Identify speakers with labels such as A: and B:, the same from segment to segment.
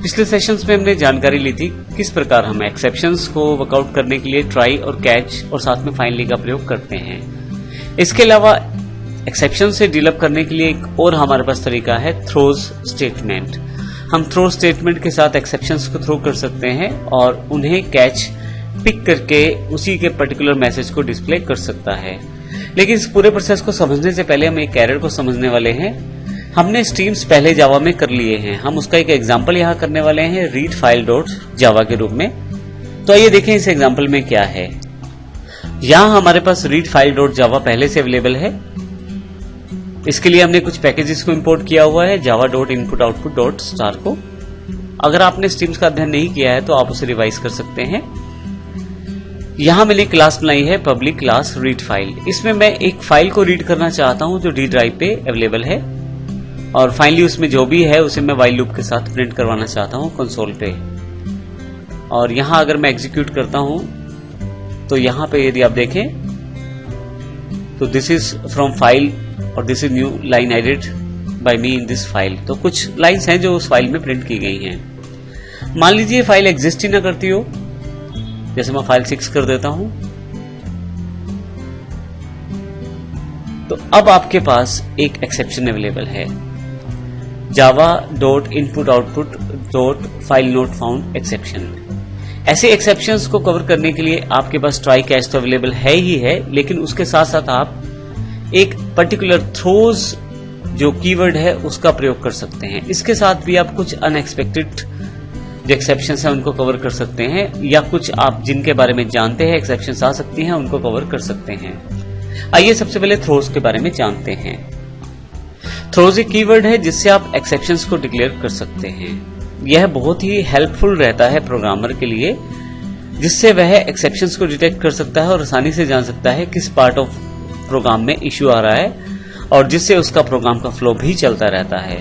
A: पिछले सेशंस में हमने जानकारी ली थी किस प्रकार हम एक्सेप्शंस को वर्कआउट करने के लिए ट्राई और कैच और साथ में फाइनली का प्रयोग करते हैं। इसके अलावा एक्सेप्शन से डील अप करने के लिए एक और हमारे पास तरीका है थ्रोज स्टेटमेंट। हम थ्रो स्टेटमेंट के साथ एक्सेप्शंस को थ्रो कर सकते हैं और उन्हें कैच पिक करके उसी के पर्टिकुलर मैसेज को डिस्प्ले कर सकता है। लेकिन इस पूरे प्रोसेस को समझने से पहले हम एक एरर को समझने वाले हैं। हमने स्ट्रीम्स पहले जावा में कर लिए हैं, हम उसका एक एग्जांपल यहाँ करने वाले हैं रीड फाइल डॉट जावा के रूप में। तो आइए देखें इस एग्जांपल में क्या है। यहाँ हमारे पास रीड फाइल डॉट जावा पहले से अवेलेबल है। इसके लिए हमने कुछ पैकेजेस को इंपोर्ट किया हुआ है Java dot input output dot star को। अगर आपने स्ट्रीम्स का अध्ययन नहीं किया है तो आप उसे रिवाइज कर सकते हैं। यहां मैंने क्लास बनाई है पब्लिक क्लास रीड फाइल। इसमें मैं एक फाइल को रीड करना चाहता हूं जो डी ड्राइव पे अवेलेबल है और फाइनली उसमें जो भी है उसे मैं व्हाइल लूप के साथ प्रिंट करवाना चाहता हूं कंसोल पे। और यहां अगर मैं एग्जीक्यूट करता हूं तो यहां पे यदि आप देखें तो दिस इज फ्रॉम फाइल और this is new line edit bye me in this file. तो कुछ लाइंस हैं जो उस फाइल में प्रिंट की गई हैं। मान लीजिए फाइल एग्जिस्ट ही ना करती हो, जैसे मैं फाइल 6 कर देता हूं, तो अब आपके पास एक एक्सेप्शन अवेलेबल है Java dot input output dot file not found exception. ऐसे एक्सेप्शंस को कवर करने के लिए आपके पास ट्राई कैच तो अवेलेबल है ही है, लेकिन उसके साथ साथ आप एक पर्टिकुलर थ्रोज जो कीवर्ड है उसका प्रयोग कर सकते हैं। इसके साथ भी आप कुछ अनएक्सपेक्टेड जो एक्सेप्शंस हैं उनको कवर कर सकते हैं, या कुछ आप जिनके बारे में जानते हैं एक्सेप्शंस आ सकती हैं उनको कवर कर सकते हैं। आइए सबसे पहले थ्रोज के बारे में जानते हैं। थ्रोज एक कीवर्ड है जिससे आप एक्सेप्शंस को डिक्लेयर कर सकते हैं। यह बहुत ही हेल्पफुल रहता है प्रोग्रामर के लिए, जिससे वह एक्सेप्शंस को डिटेक्ट कर सकता है और आसानी से जान सकता है किस पार्ट ऑफ प्रोग्राम में इश्यू आ रहा है, और जिससे उसका प्रोग्राम का फ्लो भी चलता रहता है।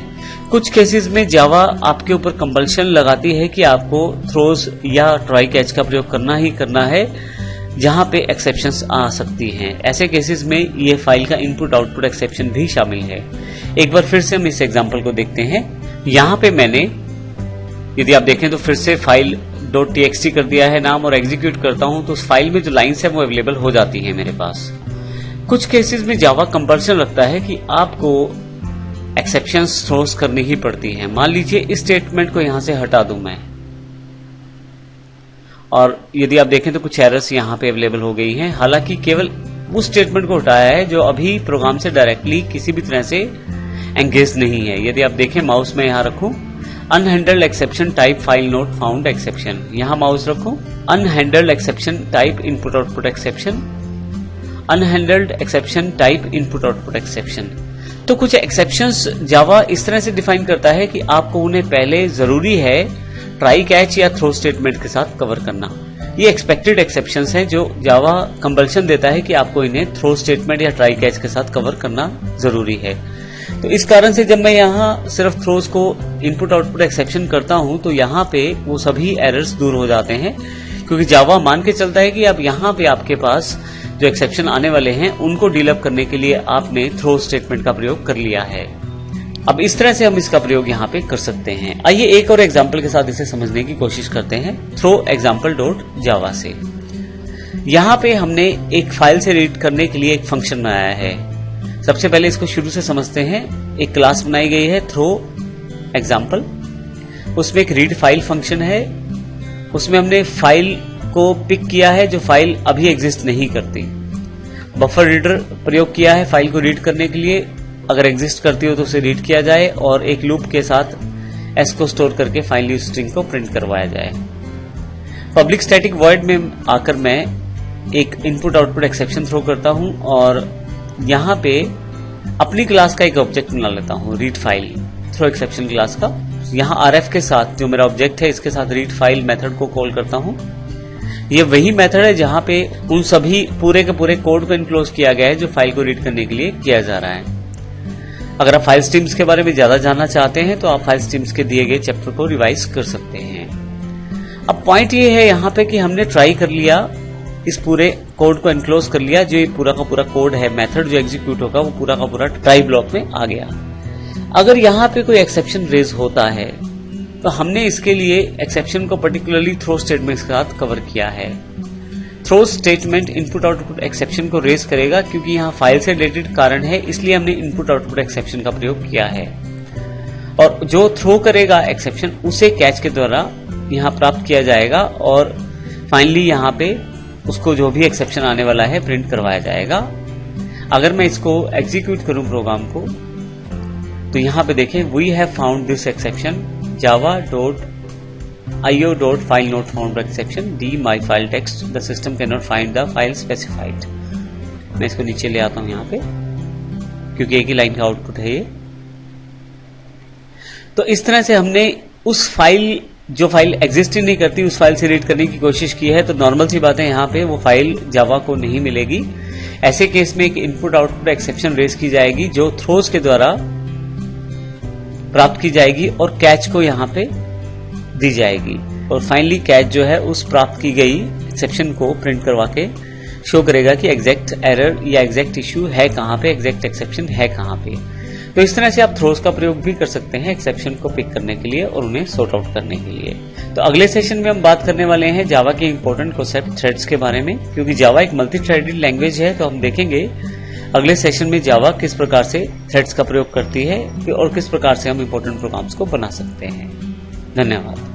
A: कुछ केसेस में जावा आपके ऊपर कंपल्शन लगाती है कि आपको थ्रोज या ट्राई कैच का प्रयोग करना ही करना है जहां पे एक्सेप्शंस आ सकती हैं। ऐसे केसेस में ये फाइल का इनपुट आउटपुट एक्सेप्शन भी शामिल है। एक बार फिर से हम इस एग्जांपल को देखते हैं। यहां पे मैंने यदि आप देखें तो फिर से फाइल .txt कर दिया है नाम और एग्जीक्यूट करता हूं तो उस फाइल में जो लाइंस है वो अवेलेबल हो जाती है मेरे पास। कुछ केसेस में जावा कंपल्शन रखता है कि आपको एक्सेप्शंस थ्रोज करनी ही पड़ती है। मान लीजिए इस स्टेटमेंट को यहां से हटा दूं मैं, और यदि आप देखें तो कुछ एरर्स यहां पे अवेलेबल हो गई हैं। हालांकि केवल उस स्टेटमेंट को हटाया है जो अभी प्रोग्राम से डायरेक्टली किसी भी तरह से एंगेज नहीं है। यदि आप देखें माउस में यहां रखूं unhandled exception type file not found exception, यहां माउस रखूं unhandled exception type input output exception, unhandled exception type input output exception. तो कुछ एक्सेप्शंस जावा इस तरह से डिफाइन करता है कि आपको उन्हें पहले जरूरी है ट्राई कैच या थ्रो स्टेटमेंट के साथ कवर करना। ये एक्सपेक्टेड एक्सेप्शंस हैं जो जावा कंपल्शन देता है कि आपको इन्हें थ्रो स्टेटमेंट या ट्राई कैच के साथ कवर करना जरूरी है। तो इस कारण से जब मैं यहाँ सिर्फ थ्रोज को इनपुट आउटपुट एक्सेप्शन करता हूं तो यहाँ पे वो सभी एरर्स दूर हो जाते हैं, क्योंकि जावा मान के चलता है कि अब यहाँ पे आपके पास जो एक्सेप्शन आने वाले हैं उनको डील अप करने के लिए आपने थ्रो स्टेटमेंट का प्रयोग कर लिया है। अब इस तरह से हम इसका प्रयोग यहाँ पे कर सकते हैं। आइए एक और एग्जाम्पल के साथ इसे समझने की कोशिश करते हैं थ्रो एग्जाम्पल डॉट जावा से। यहाँ पे हमने एक फाइल से रीड करने के लिए एक फंक्शन बनाया है। सबसे पहले इसको शुरू से समझते हैं। एक क्लास बनाई गई है थ्रो एग्जाम्पल, उसमें एक रीड फाइल फंक्शन है। उसमें हमने फाइल को पिक किया है जो फाइल अभी एग्जिस्ट नहीं करती। बफर रीडर प्रयोग किया है फाइल को रीड करने के लिए, अगर एग्जिस्ट करती हो तो उसे रीड किया जाए और एक लूप के साथ एस को स्टोर करके फाइनली स्ट्रिंग को प्रिंट करवाया जाए। पब्लिक स्टैटिक वॉइड में आकर मैं एक इनपुट आउटपुट एक्सेप्शन थ्रो करता हूं और यहां पे अपनी क्लास का एक ऑब्जेक्ट बना लेता हूं read file throw exception class का। यहां आरएफ के साथ जो मेरा ऑब्जेक्ट है इसके साथ रीड फाइल मेथड को कॉल करता हूं। ये वही मेथड है जहां पे उन सभी पूरे के पूरे कोड को इनक्लोज किया गया है जो फाइल को रीड करने के लिए किया जा रहा है। अगर आप फाइल स्ट्रीम्स के बारे में ज्यादा जानना चाहते हैं तो आप फाइल स्ट्रीम्स के दिए गए चैप्टर को रिवाइज कर सकते हैं। अब पॉइंट ये है यहाँ पे कि हमने ट्राई कर लिया, इस पूरे कोड को इनक्लोज कर लिया। जो ये पूरा का पूरा कोड है, मेथड जो एग्जीक्यूट होगा वो पूरा का पूरा ट्राई ब्लॉक में आ गया। अगर यहाँ पे कोई एक्सेप्शन रेज होता है तो हमने इसके लिए एक्सेप्शन को पर्टिकुलरली थ्रो स्टेटमेंट के साथ कवर किया है। Throw statement input output exception को रेज करेगा, क्योंकि यहाँ फाइल से रिलेटेड कारण है, इसलिए हमने इनपुट आउटपुट एक्सेप्शन का प्रयोग किया है। और जो थ्रो करेगा एक्सेप्शन, उसे कैच के द्वारा यहाँ प्राप्त किया जाएगा और फाइनली यहाँ पे उसको जो भी एक्सेप्शन आने वाला है प्रिंट करवाया जाएगा। अगर मैं इसको एग्जीक्यूट करूं प्रोग्राम को, तो यहाँ पे देखें, we have found this exception java.io.file not found exception d my file text the system cannot find the file specified। मैं इसको नीचे ले आता हूं यहाँ पे, क्योंकि एक ही लाइन का आउटपुट है ये। तो इस तरह से हमने उस फाइल, जो फाइल एग्जिस्ट ही नहीं करती, उस फाइल से रीड करने की कोशिश की है। तो नॉर्मल सी बात है, यहाँ पे वो फाइल जावा को नहीं मिलेगी। ऐसे केस में एक इनपुट आउटपुट एक्सेप्शन रेज की जाएगी, जो थ्रोज के द्वारा प्राप्त की जाएगी और कैच को यहाँ पे दी जाएगी। और फाइनली कैच जो है उस प्राप्त की गई एक्सेप्शन को प्रिंट करवा के शो करेगा कि एग्जैक्ट एरर या एग्जैक्ट इश्यू है कहाँ पे, एग्जैक्ट एक्सेप्शन है कहाँ पे। तो इस तरह से आप थ्रोज का प्रयोग भी कर सकते हैं एक्सेप्शन को पिक करने के लिए और उन्हें सॉर्ट आउट करने के लिए। तो अगले सेशन में हम बात करने वाले हैं जावा के इंपॉर्टेंट कॉन्सेप्ट थ्रेड्स के बारे में, क्योंकि जावा एक मल्टी थ्रेडेड लैंग्वेज है। तो हम देखेंगे अगले सेशन में जावा किस प्रकार से थ्रेड्स का प्रयोग करती है और किस प्रकार से हम इंपॉर्टेंट प्रोग्राम्स को बना सकते हैं। धन्यवाद।